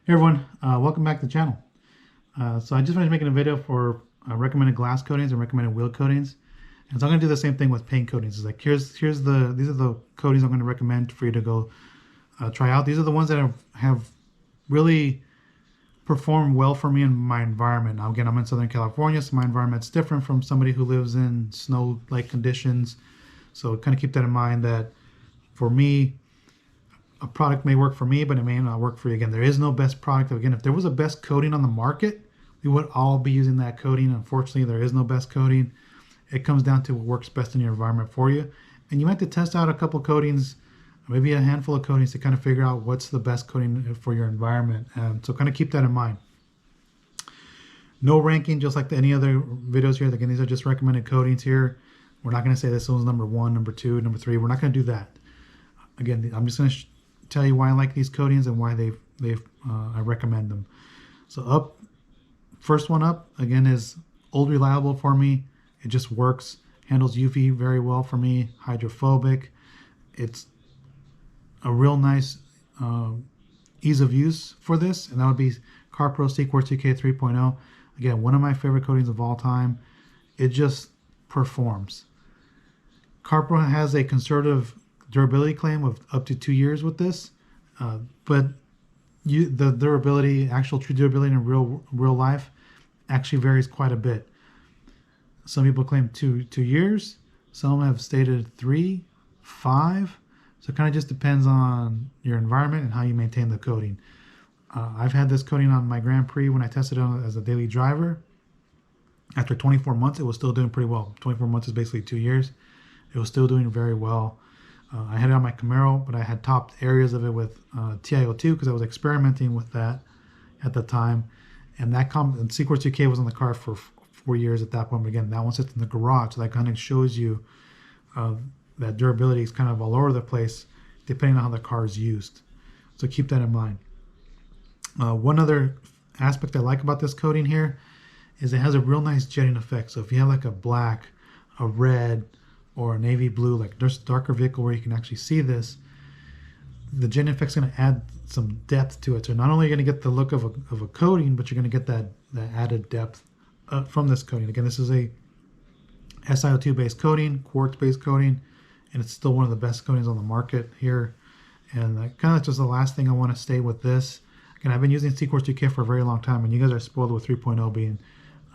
Hey everyone, welcome back to the channel. So I just finished making a video for recommended glass coatings and recommended wheel coatings. And so I'm going to do the same thing with paint coatings. It's like these are the coatings I'm going to recommend for you to go try out. These are the ones that have really performed well for me in my environment. Now again, I'm in Southern California, so my environment's different from somebody who lives in snow-like conditions. So kind of keep that in mind that for me, a product may work for me, but it may not work for you. Again, there is no best product. Again, if there was a best coating on the market, we would all be using that coating. Unfortunately, there is no best coating. It comes down to what works best in your environment for you. And you might have to test out a couple coatings, maybe a handful of coatings to kind of figure out what's the best coating for your environment. And so kind of keep that in mind. No ranking, just like any other videos here. Again, these are just recommended coatings here. We're not going to say this one's number 1, number 2, number 3. We're not going to do that. Again, I'm just going to tell you why I like these coatings and why I recommend them. So first one up again is Old Reliable for me. It just works, handles UV very well for me, hydrophobic. It's a real nice ease of use for this, and that would be CarPro Seaquartz UK 3.0. Again, one of my favorite coatings of all time. It just performs. CarPro has a conservative durability claim of up to 2 years with this, but the durability, actual true durability in real life, actually varies quite a bit. Some people claim two years, some have stated 3, 5. So it kind of just depends on your environment and how you maintain the coating. I've had this coating on my Grand Prix when I tested it as a daily driver. After 24 months, it was still doing pretty well. 24 months is basically 2 years. It was still doing very well. I had it on my Camaro, but I had topped areas of it with TiO2 because I was experimenting with that at the time. And and Seaquartz UK was on the car for 4 years at that point. But again, that one sits in the garage, so that kind of shows you that durability is kind of all over the place depending on how the car is used. So keep that in mind. One other aspect I like about this coating here is it has a real nice jetting effect. So if you have like a black, a red, or a navy blue, like there's a darker vehicle where you can actually see this, the jetting effect's going to add some depth to it. So not only are you going to get the look of a coating, but you're going to get that added depth from this coating. Again, this is a SiO2 based coating, quartz based coating, and it's still one of the best coatings on the market here. And kind of just the last thing I want to say with this. Again, I've been using Seaquartz UK for a very long time, and you guys are spoiled with 3.0 being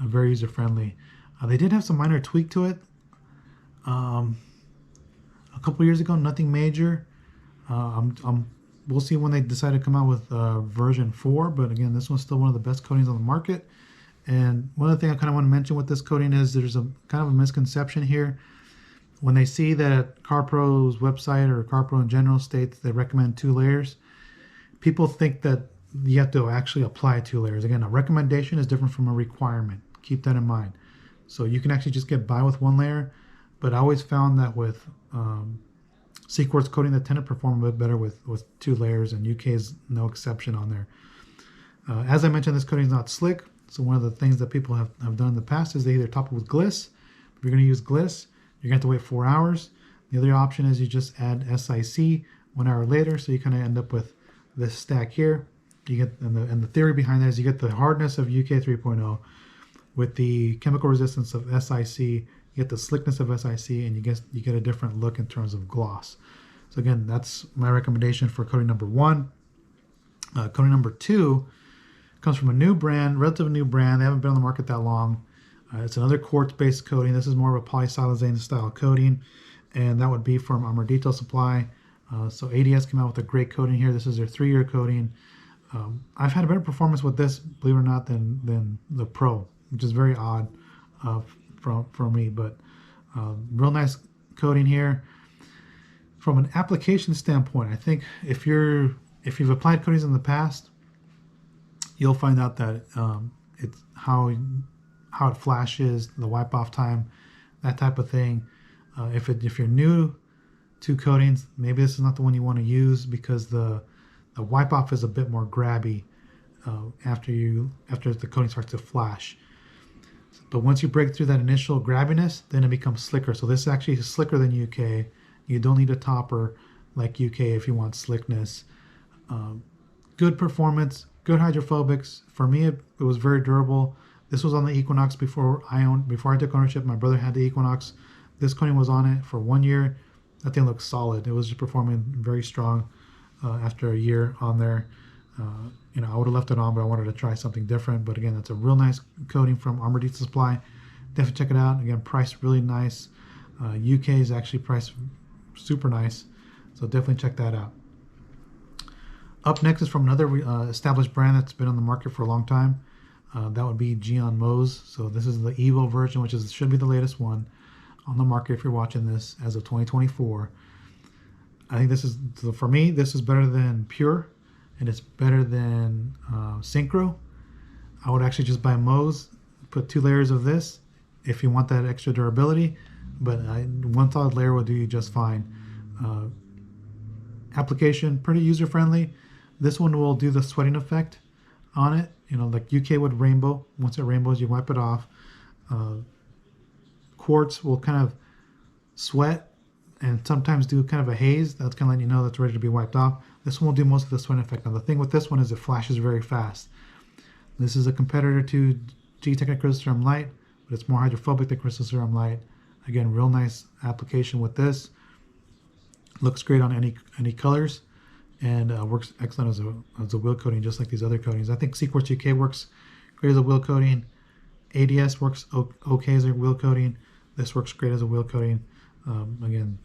very user friendly. They did have some minor tweak to it. A couple years ago, nothing major. We'll see when they decide to come out with version 4, but again, this one's still one of the best coatings on the market. And one other thing I kind of want to mention with this coating is there's a kind of a misconception here. When they see that CarPro's website or CarPro in general states they recommend 2 layers, people think that you have to actually apply 2 layers. Again, a recommendation is different from a requirement. Keep that in mind. So you can actually just get by with 1 layer. But I always found that with Seaquartz coating, that tend to perform a bit better with 2 layers, and UK is no exception on there. As I mentioned, this coating is not slick, so one of the things that people have done in the past is they either top it with gliss. If you're going to use gliss, you're going to have to wait 4 hours. The other option is you just add SiC 1 hour later, so you kind of end up with this stack here. You get and the theory behind that is you get the hardness of UK 3.0 with the chemical resistance of SiC. You get the slickness of SiC, and you get a different look in terms of gloss. So again, that's my recommendation for coating number 1. Coating number 2 comes from a new brand, relatively new brand. They haven't been on the market that long. It's another quartz-based coating. This is more of a polysiloxane style coating, and that would be from Armadito Supply. So ADS came out with a great coating here. This is their 3-year coating. I've had a better performance with this, believe it or not, than the Pro, which is very odd for me, but real nice coating here. From an application standpoint, I think if you've applied coatings in the past, you'll find out that it's how it flashes, the wipe off time, that type of thing. If you're new to coatings, maybe this is not the one you want to use because the wipe off is a bit more grabby after the coating starts to flash. But once you break through that initial grabbiness, then it becomes slicker. So this actually is slicker than UK. You don't need a topper like UK if you want slickness. Good performance, good hydrophobics. For me, it was very durable. This was on the Equinox before I took ownership. My brother had the Equinox. This coating was on it for 1 year. That thing looked solid. It was just performing very strong after a year on there. I would have left it on, but I wanted to try something different. But again, that's a real nice coating from Armor Diesel Supply. Definitely check it out. Again, priced really nice. UK is actually priced super nice, so definitely check that out. Up next is from another established brand that's been on the market for a long time. That would be Geon Moz. So this is the Evo version, which should be the latest one on the market if you're watching this as of 2024. I think this is, for me, this is better than Pure, and it's better than Synchro. I would actually just buy Moz, put 2 layers of this if you want that extra durability, but one solid layer will do you just fine. Application, pretty user-friendly. This one will do the sweating effect on it, like UK would rainbow. Once it rainbows, you wipe it off. Quartz will kind of sweat and sometimes do kind of a haze. That's kind of letting you know that's ready to be wiped off. This one will do most of the sweat effect. Now the thing with this one is it flashes very fast. This is a competitor to Gtechniq Crystal Serum Light, but it's more hydrophobic than Crystal Serum Light. Again, real nice application with this. Looks great on any colors, and works excellent as a wheel coating, just like these other coatings. I think Sequartz UK works great as a wheel coating. ADS works okay as a wheel coating. This works great as a wheel coating. Again,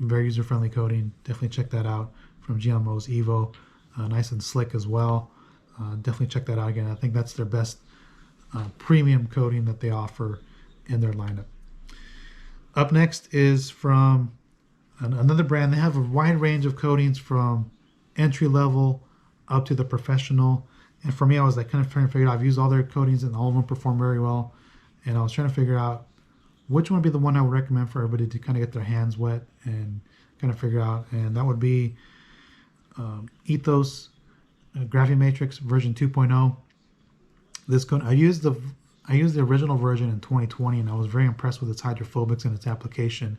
very user-friendly coating. Definitely check that out from Geon Moz Evo. Nice and slick as well. Definitely check that out. Again, I think that's their best premium coating that they offer in their lineup. Up next is from another brand. They have a wide range of coatings from entry level up to the professional. And for me, I was like kind of trying to figure out, I've used all their coatings and all of them perform very well. And I was trying to figure out which one would be the one I would recommend for everybody to kind of get their hands wet and kind of figure out. And that would be Ethos Graphene Matrix version 2.0. This coat, I used the original version in 2020, and I was very impressed with its hydrophobics and its application.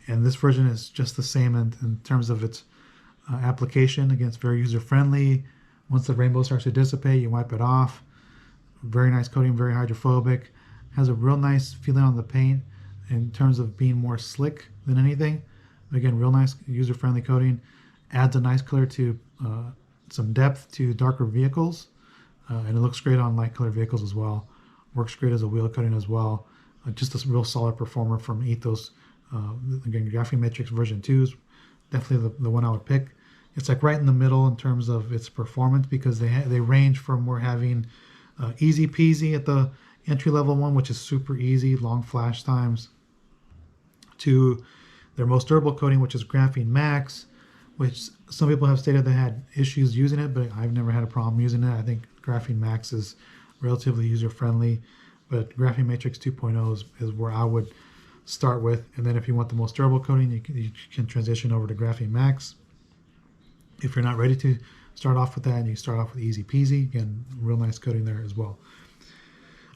And this version is just the same in terms of its application. Again, it's very user-friendly. Once the rainbow starts to dissipate, you wipe it off. Very nice coating, very hydrophobic. Has a real nice feeling on the paint in terms of being more slick than anything. Again, real nice user-friendly coating. Adds a nice color to some depth to darker vehicles. And it looks great on light colored vehicles as well. Works great as a wheel coating as well. Just a real solid performer from Ethos. Again, Graphene Matrix version 2 is definitely the one I would pick. It's like right in the middle in terms of its performance, because they range from we're having easy peasy at the entry level one, which is super easy, long flash times, to their most durable coating, which is Graphene Max, which some people have stated they had issues using it, but I've never had a problem using it. I think Graphene Max is relatively user friendly, but Graphene Matrix 2.0 is where I would start with. And then if you want the most durable coating, you can transition over to Graphene Max. If you're not ready to start off with that, you start off with Easy Peasy. Again, real nice coating there as well.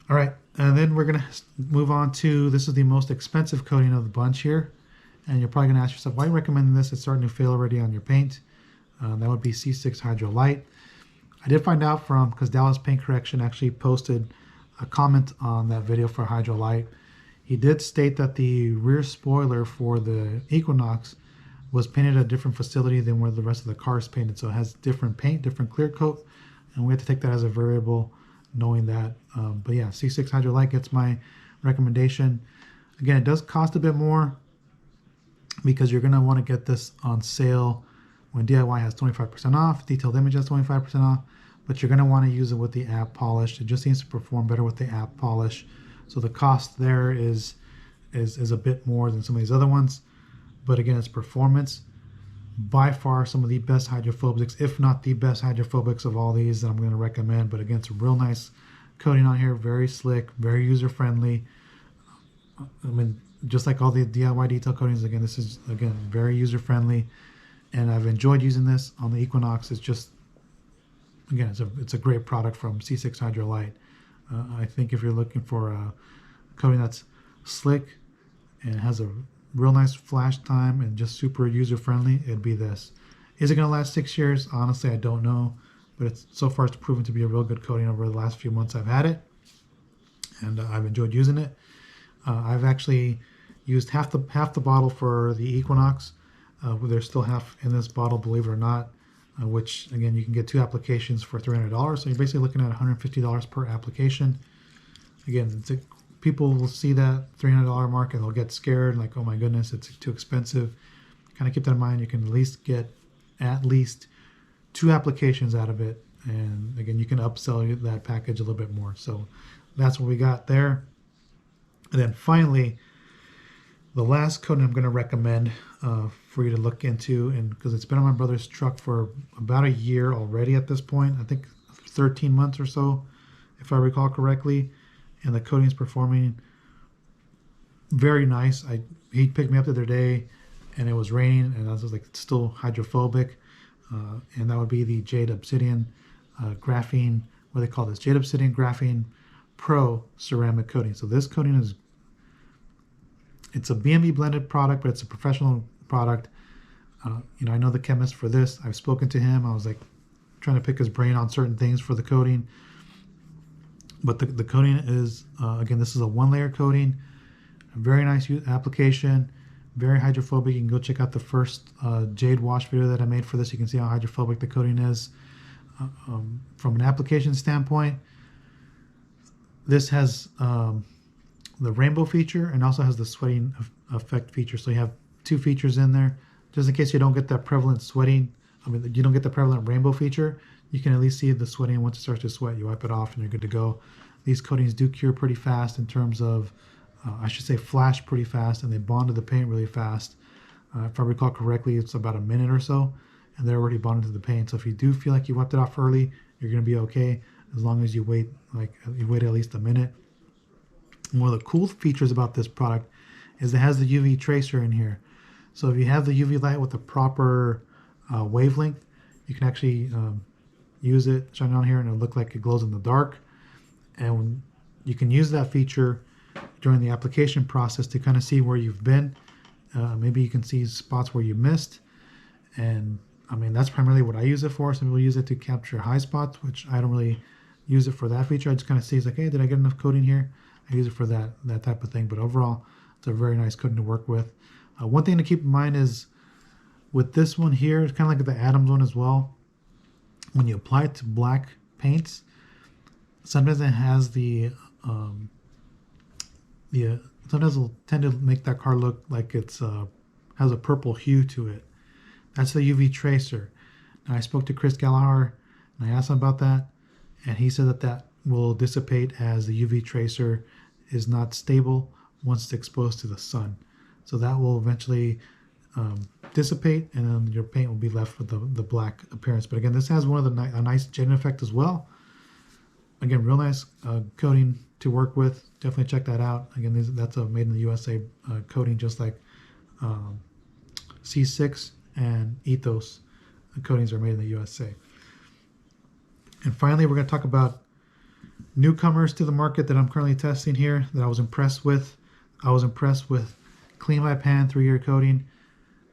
All right, and then we're gonna move on to, this is the most expensive coating of the bunch here. And you're probably gonna ask yourself, why are you recommending this? It's starting to fail already on your paint. That would be C6 Hydro Light. I did find out because Dallas Paint Correction actually posted a comment on that video for Hydro Light. He did state that the rear spoiler for the Equinox was painted at a different facility than where the rest of the car is painted. So it has different paint, different clear coat, and we have to take that as a variable, knowing that. But yeah, C6 Hydro Light gets my recommendation. Again, it does cost a bit more because you're gonna wanna get this on sale when DIY has 25% off, Detailed Image has 25% off, but you're gonna wanna use it with the app polish. It just needs to perform better with the app polish. So the cost there is a bit more than some of these other ones. But again, it's performance. By far some of the best hydrophobics, if not the best hydrophobics of all these that I'm going to recommend. But again, it's a real nice coating on here, very slick, very user-friendly. I mean, just like all the DIY detail coatings, again, this is, again, very user-friendly. And I've enjoyed using this on the Equinox. It's just, again, it's a great product from C6 Hydro Light. I think if you're looking for a coating that's slick and has a real nice flash time and just super user friendly, it'd be this. Is it going to last 6 years? Honestly, I don't know, but so far it's proven to be a real good coating over the last few months I've had it, and I've enjoyed using it. I've actually used half the bottle for the Equinox. There's still half in this bottle, believe it or not, which again you can get 2 applications for $300. So you're basically looking at $150 per application. Again, people will see that $300 mark and they'll get scared, like, oh my goodness, it's too expensive. Kind of keep that in mind. You can at least get 2 applications out of it, and again, you can upsell that package a little bit more. So that's what we got there. And then finally, the last coating I'm going to recommend for you to look into, and because it's been on my brother's truck for about a year already at this point, I think 13 months or so, if I recall correctly, and the coating is performing very nice. He picked me up the other day, and it was raining, and I was like, it's still hydrophobic, and that would be the Jade Obsidian Graphene, what do they call this? Jade Obsidian Graphene Pro ceramic coating. So this coating it's a BME blended product, but it's a professional product. I know the chemist for this. I've spoken to him. I was like trying to pick his brain on certain things for the coating. But the coating is, again, this is a 1-layer coating. A very nice application, very hydrophobic. You can go check out the first Jade wash video that I made for this. You can see how hydrophobic the coating is. From an application standpoint, this has the rainbow feature and also has the sweating effect feature. So you have 2 features in there. Just in case you don't get that prevalent sweating, you don't get the prevalent rainbow feature, you can at least see the sweating. Once it starts to sweat, you wipe it off and you're good to go. These coatings do cure pretty fast in terms of, I should say flash pretty fast, and they bond to the paint really fast. If I recall correctly, it's about a minute or so, and they're already bonded to the paint. So if you do feel like you wiped it off early, you're going to be okay, as long as you wait at least a minute. And one of the cool features about this product is it has the UV tracer in here. So if you have the UV light with the proper wavelength, you can actually use it, shine it on here, and it'll look like it glows in the dark. And you can use that feature during the application process to kind of see where you've been. Maybe you can see spots where you missed. And that's primarily what I use it for. Some people use it to capture high spots, which I don't really use it for that feature. I just kind of see, it's like, hey, did I get enough coating here? I use it for that type of thing. But overall, it's a very nice coating to work with. One thing to keep in mind is with this one here, it's kind of like the Adams one as well. When you apply it to black paints, sometimes it has sometimes it'll tend to make that car look like it's has a purple hue to it. That's the UV tracer. Now I spoke to Chris Gallagher and I asked him about that, and he said that will dissipate as the UV tracer is not stable once it's exposed to the sun. So that will eventually dissipate, and then your paint will be left with the black appearance. But again, this has one of a nice Jade effect as well. Again, real nice coating to work with. Definitely check that out. Again, that's a made in the USA coating, just like C6 and Ethos coatings are made in the USA. And finally, we're going to talk about newcomers to the market that I'm currently testing here that I was impressed with. I was impressed with Clean by Pan 3-year coating.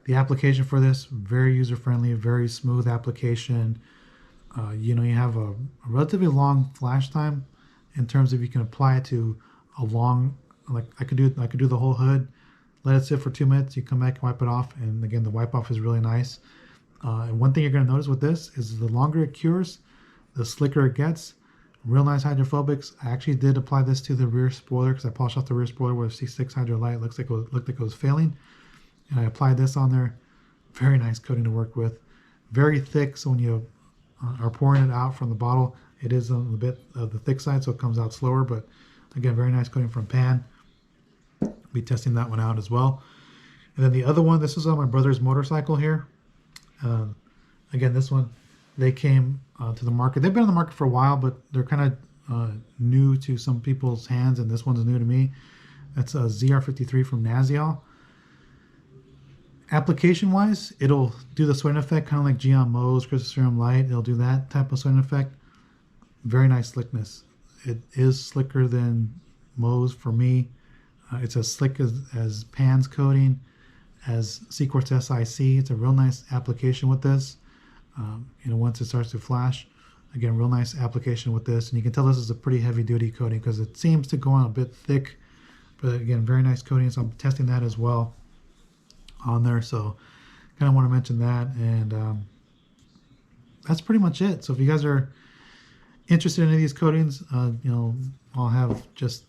The application for this, very user-friendly, very smooth application. You have a relatively long flash time in terms of you can apply it to a long, like I could do the whole hood, let it sit for 2 minutes, you come back and wipe it off, and again, the wipe off is really nice. And one thing you're going to notice with this is the longer it cures, the slicker it gets. Real nice hydrophobics. I actually did apply this to the rear spoiler because I polished off the rear spoiler with C6 Hydro Light. Looked like it was failing, and I applied this on there. Very nice coating to work with. Very thick, so when you are pouring it out from the bottle, it is a bit of the thick side, so it comes out slower. But again, very nice coating from Pan. Be testing that one out as well. And then the other one, this is on my brother's motorcycle here. Again, this one, they came to the market. They've been on the market for a while, but they're kind of new to some people's hands, and this one's new to me. That's a ZR53 from Nazial. Application-wise, it'll do the sweating effect, kind of like Geon Mo's Crystal Serum Light. It'll do that type of sweating effect. Very nice slickness. It is slicker than Mo's for me. It's as slick as Pan's coating, as Sequartz SIC. It's a real nice application with this. Once it starts to flash, Again, real nice application with this, and you can tell this is a pretty heavy duty coating because it seems to go on a bit thick, but again, very nice coating. So I'm testing that as well on there, so kind of want to mention that. And that's pretty much it. So if you guys are interested in any of these coatings, I'll have just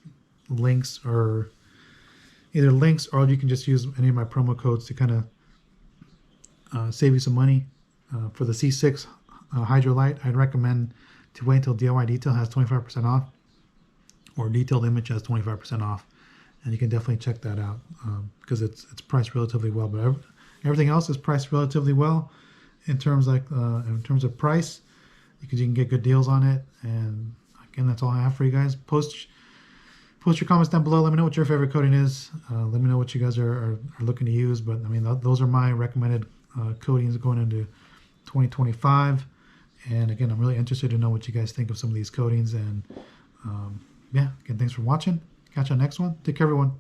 links, or either links, or you can just use any of my promo codes to kind of save you some money. For the C6 Hydrolite, I'd recommend to wait until DIY Detail has 25% off, or Detailed Image has 25% off, and you can definitely check that out because it's priced relatively well. But everything else is priced relatively well in terms of price, because you can get good deals on it. And again, that's all I have for you guys. Post your comments down below. Let me know what your favorite coating is. Let me know what you guys are looking to use. But I mean, those are my recommended coatings going into 2025. And again, I'm really interested to know what you guys think of some of these coatings. And yeah, again, thanks for watching. Catch you on the next one. Take care, everyone.